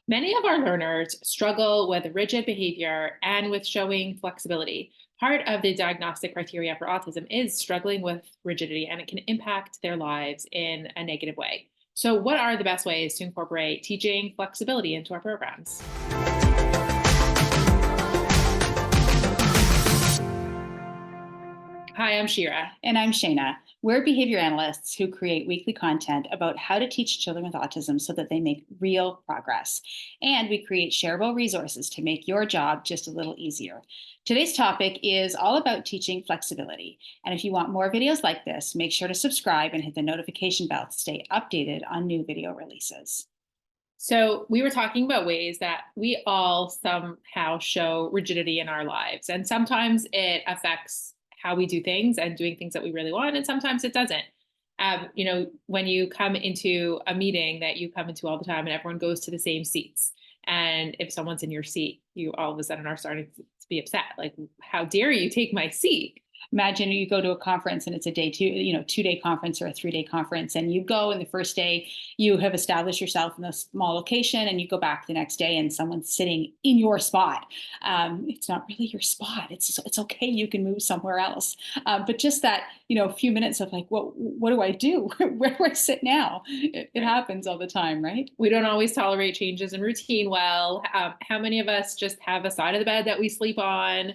Many of our learners struggle with rigid behavior and with showing flexibility. Part of the diagnostic criteria for autism is struggling with rigidity, and it can impact their lives in a negative way. So, what are the best ways to incorporate teaching flexibility into our programs? Hi, I'm Shira. And I'm Shayna. We're behavior analysts who create weekly content about how to teach children with autism so that they make real progress. And we create shareable resources to make your job just a little easier. Today's topic is all about teaching flexibility. And if you want more videos like this, make sure to subscribe and hit the notification bell to stay updated on new video releases. So, we were talking about ways that we all somehow show rigidity in our lives. And sometimes it affects how we do things and doing things that we really want, and sometimes it doesn't. When you come into a meeting that you come into all the time and everyone goes to the same seats, and if someone's in your seat, you all of a sudden are starting to be upset. Like, how dare you take my seat? Imagine you go to a conference and it's a day two, 2 day conference or a 3 day conference, and you go and the first day you have established yourself in a small location, and you go back the next day and someone's sitting in your spot. It's not really your spot. It's okay. You can move somewhere else. But just that, few minutes of like, what do I do? Where do I sit now? It Right. happens all the time, right? We don't always tolerate changes in routine well. How many of us just have a side of the bed that we sleep on,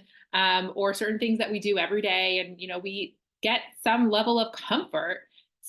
or certain things that we do every day? And, we get some level of comfort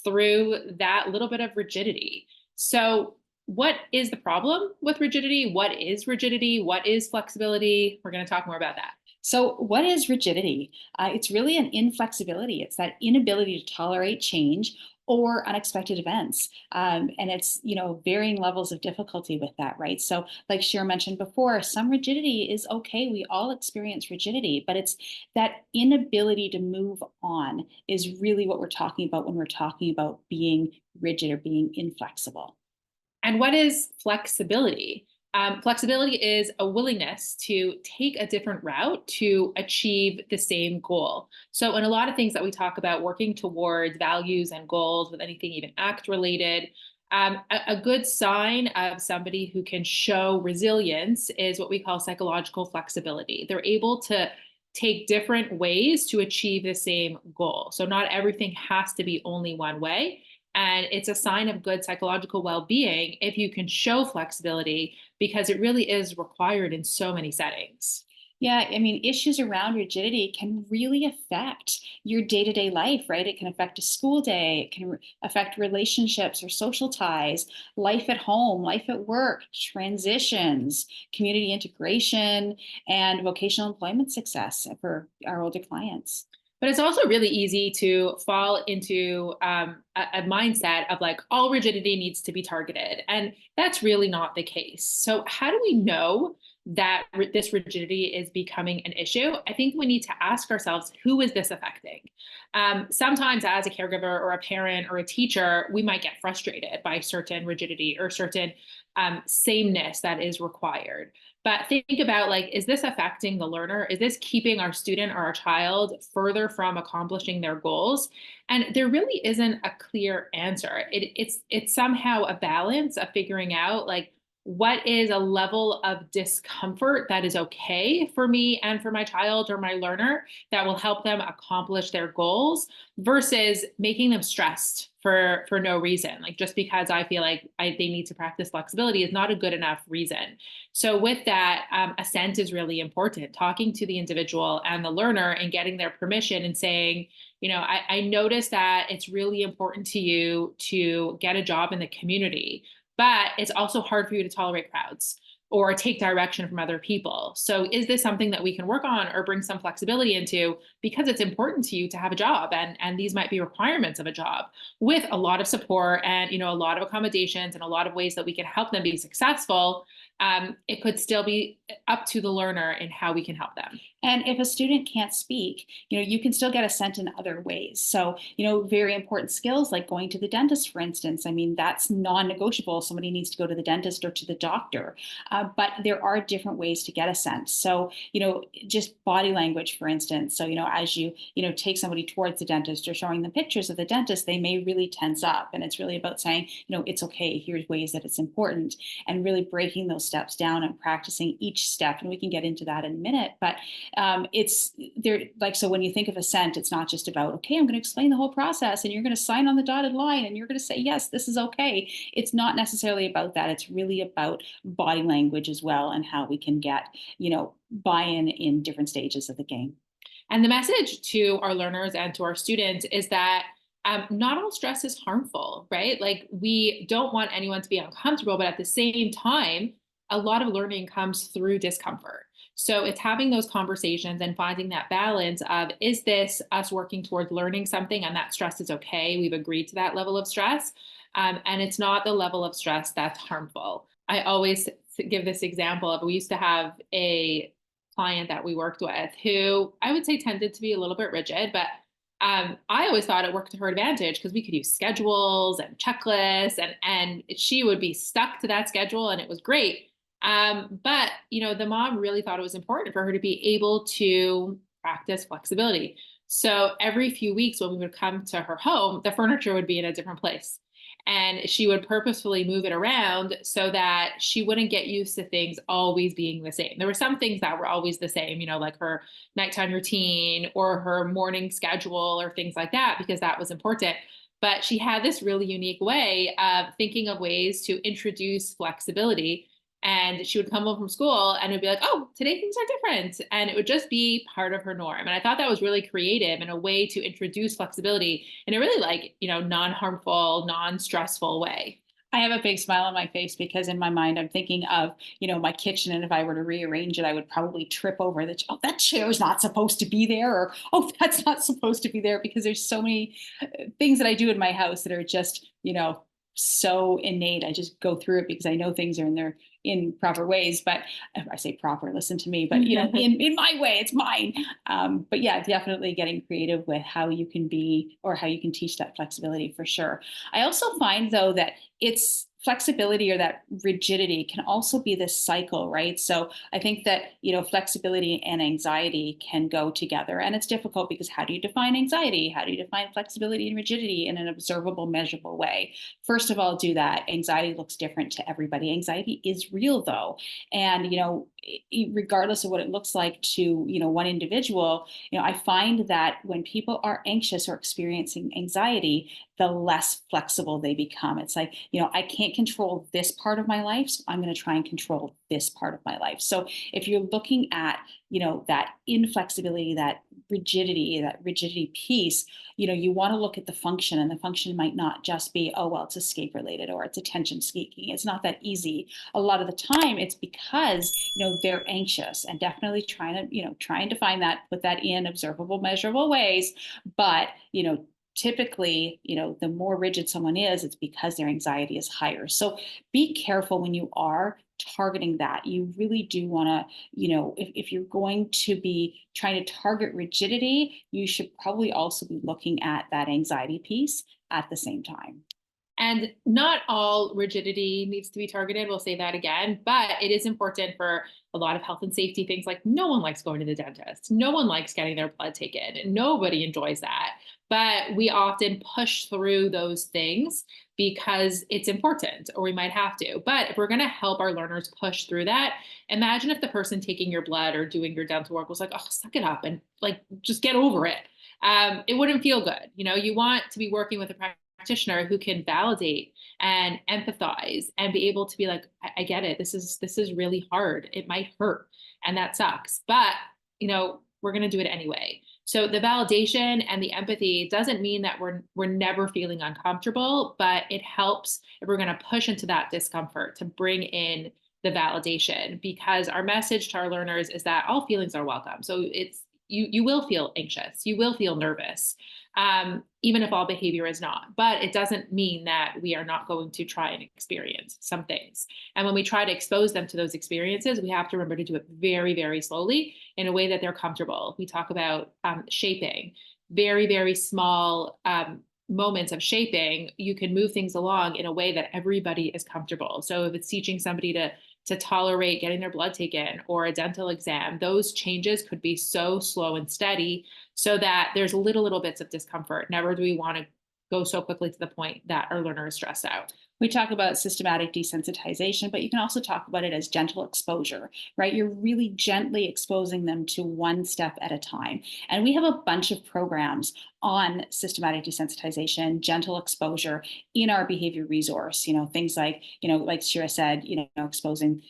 through that little bit of rigidity. So, what is the problem with rigidity? What is rigidity? What is flexibility? We're going to talk more about that. So, what is rigidity? It's really an inflexibility. It's that inability to tolerate change or unexpected events. And it's, varying levels of difficulty with that, right? So, like Shira mentioned before, some rigidity is okay. We all experience rigidity, but it's that inability to move on is really what we're talking about when we're talking about being rigid or being inflexible. And what is flexibility? Flexibility is a willingness to take a different route to achieve the same goal. So, in a lot of things that we talk about, working towards values and goals with anything even act related, a good sign of somebody who can show resilience is what we call psychological flexibility. They're able to take different ways to achieve the same goal. So, not everything has to be only one way. And it's a sign of good psychological well being if you can show flexibility because it really is required in so many settings. Yeah, I mean, issues around rigidity can really affect your day to day life, right? It can affect a school day, it can affect relationships or social ties, life at home, life at work, transitions, community integration, and vocational employment success for our older clients. But it's also really easy to fall into a mindset of like all rigidity needs to be targeted. And that's really not the case. So, how do we know that this rigidity is becoming an issue? I think we need to ask ourselves, who is this affecting? Sometimes, as a caregiver or a parent or a teacher, we might get frustrated by certain rigidity or certain sameness that is required. But think about like, is this affecting the learner? Is this keeping our student or our child further from accomplishing their goals? And there really isn't a clear answer. It's somehow a balance of figuring out like what is a level of discomfort that is okay for me and for my child or my learner that will help them accomplish their goals versus making them stressed for no reason. Like just because I feel like they need to practice flexibility is not a good enough reason. So with that, assent is really important. Talking to the individual and the learner and getting their permission and saying, I noticed that it's really important to you to get a job in the community, but it's also hard for you to tolerate crowds or take direction from other people. So is this something that we can work on or bring some flexibility into because it's important to you to have a job and these might be requirements of a job with a lot of support and a lot of accommodations and a lot of ways that we can help them be successful. It could still be up to the learner in how we can help them. And if a student can't speak, you can still get assent in other ways. So, very important skills like going to the dentist, for instance. I mean, that's non-negotiable. Somebody needs to go to the dentist or to the doctor. But there are different ways to get assent. So, just body language, for instance. So, as take somebody towards the dentist or showing them pictures of the dentist, they may really tense up. And it's really about saying, it's okay. Here's ways that it's important, and really breaking those steps down and practicing each step. And we can get into that in a minute. But it's there, like, so when you think of assent, it's not just about, okay, I'm going to explain the whole process and you're going to sign on the dotted line and you're going to say, yes, this is okay. It's not necessarily about that. It's really about body language as well, and how we can get, buy-in in different stages of the game. And the message to our learners and to our students is that not all stress is harmful, right? Like, we don't want anyone to be uncomfortable, but at the same time, a lot of learning comes through discomfort. So it's having those conversations and finding that balance of, is this us working towards learning something and that stress is okay? We've agreed to that level of stress. And it's not the level of stress that's harmful. I always give this example of, we used to have a client that we worked with who I would say tended to be a little bit rigid, but I always thought it worked to her advantage because we could use schedules and checklists, and she would be stuck to that schedule, and it was great. But the mom really thought it was important for her to be able to practice flexibility. So every few weeks when we would come to her home, the furniture would be in a different place. And she would purposefully move it around so that she wouldn't get used to things always being the same. There were some things that were always the same, like her nighttime routine or her morning schedule or things like that, because that was important. But she had this really unique way of thinking of ways to introduce flexibility. And she would come home from school and it would be like, oh, today things are different. And it would just be part of her norm. And I thought that was really creative and a way to introduce flexibility in a really, like, non-harmful, non-stressful way. I have a big smile on my face because in my mind I'm thinking of, my kitchen, and if I were to rearrange it, I would probably trip over that. Oh, that chair is not supposed to be there, or oh, that's not supposed to be there, because there's so many things that I do in my house that are just, so innate. I just go through it because I know things are in proper ways. But I say proper, listen to me, but in my way, it's mine. But yeah, definitely getting creative with how you can be, or how you can teach that flexibility, for sure. I also find though that it's flexibility, or that rigidity, can also be this cycle, right? So I think that, flexibility and anxiety can go together. And it's difficult because how do you define anxiety? How do you define flexibility and rigidity in an observable, measurable way? First of all, do that. Anxiety looks different to everybody. Anxiety is real though. And, regardless of what it looks like to, one individual, I find that when people are anxious or experiencing anxiety, the less flexible they become. It's like, I can't control this part of my life, so I'm going to try and control this part of my life. So if you're looking at, that inflexibility, that rigidity piece, you want to look at the function, and the function might not just be, oh, well, it's escape related or it's attention seeking. It's not that easy. A lot of the time it's because, they're anxious, and definitely trying to find that, put that in observable, measurable ways. But, typically, the more rigid someone is, it's because their anxiety is higher. So be careful when you are targeting that. You really do want to, if you're going to be trying to target rigidity, you should probably also be looking at that anxiety piece at the same time. And not all rigidity needs to be targeted. We'll say that again, but it is important for a lot of health and safety things. Like, no one likes going to the dentist. No one likes getting their blood taken. Nobody enjoys that. But we often push through those things because it's important, or we might have to. But if we're going to help our learners push through that, imagine if the person taking your blood or doing your dental work was like, oh, suck it up and like, just get over it. It wouldn't feel good. You want to be working with a practitioner who can validate and empathize and be able to be like, I get it. This is really hard. It might hurt, and that sucks, but we're going to do it anyway. So the validation and the empathy doesn't mean that we're never feeling uncomfortable, but it helps if we're going to push into that discomfort to bring in the validation, because our message to our learners is that all feelings are welcome. So it's, you will feel anxious, you will feel nervous, even if all behavior is not. But it doesn't mean that we are not going to try and experience some things. And when we try to expose them to those experiences, we have to remember to do it very, very slowly in a way that they're comfortable. We talk about shaping, very, very small moments of shaping. You can move things along in a way that everybody is comfortable. So if it's teaching somebody to tolerate getting their blood taken or a dental exam, those changes could be so slow and steady so that there's little bits of discomfort. Never do we want to go so quickly to the point that our learner is stressed out. We talk about systematic desensitization, but you can also talk about it as gentle exposure, right? You're really gently exposing them to one step at a time. And we have a bunch of programs on systematic desensitization, gentle exposure in our behavior resource, things like, like Shira said, exposing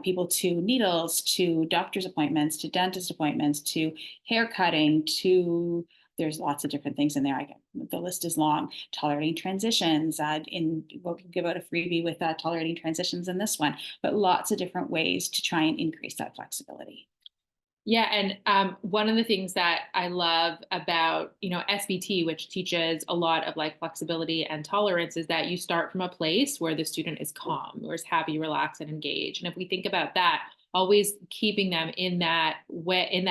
people to needles, to doctor's appointments, to dentist appointments, to hair cutting, to there's lots of different things in there. The list is long. Tolerating transitions. We'll give out a freebie with tolerating transitions in this one, but lots of different ways to try and increase that flexibility. Yeah, and one of the things that I love about SBT, which teaches a lot of like flexibility and tolerance, is that you start from a place where the student is calm, where is happy, relaxed, and engaged. And if we think about that, always keeping them in that way,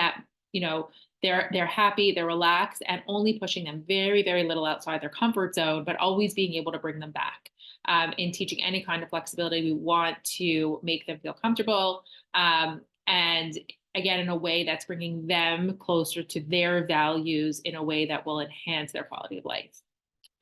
they're happy, they're relaxed, and only pushing them very, very little outside their comfort zone, but always being able to bring them back. In teaching any kind of flexibility, we want to make them feel comfortable. And again, in a way that's bringing them closer to their values in a way that will enhance their quality of life.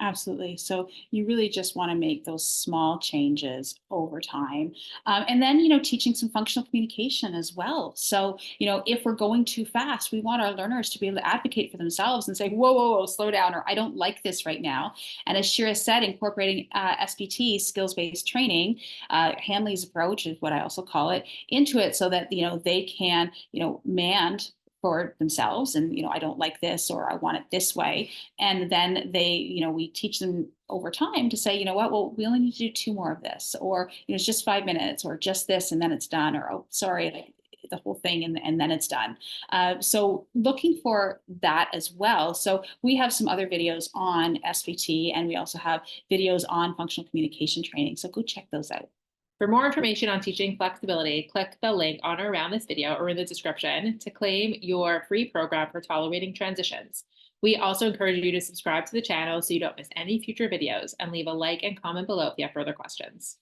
Absolutely. So you really just want to make those small changes over time. And then, teaching some functional communication as well. So, if we're going too fast, we want our learners to be able to advocate for themselves and say, whoa, whoa, whoa, slow down, or I don't like this right now. And as Shira said, incorporating SBT, skills-based training, Hanley's approach is what I also call it, into it so that, they can, mand for themselves and I don't like this or I want it this way, and then we teach them over time to say, what, well, we only need to do 2 more of this, or it's just 5 minutes, or just this and then it's done, or oh sorry, like the whole thing and then it's done. So looking for that as well. So we have some other videos on SVT, and we also have videos on functional communication training, so go check those out. For more information on teaching flexibility, click the link on or around this video or in the description to claim your free program for tolerating transitions. We also encourage you to subscribe to the channel so you don't miss any future videos, and leave a like and comment below if you have further questions.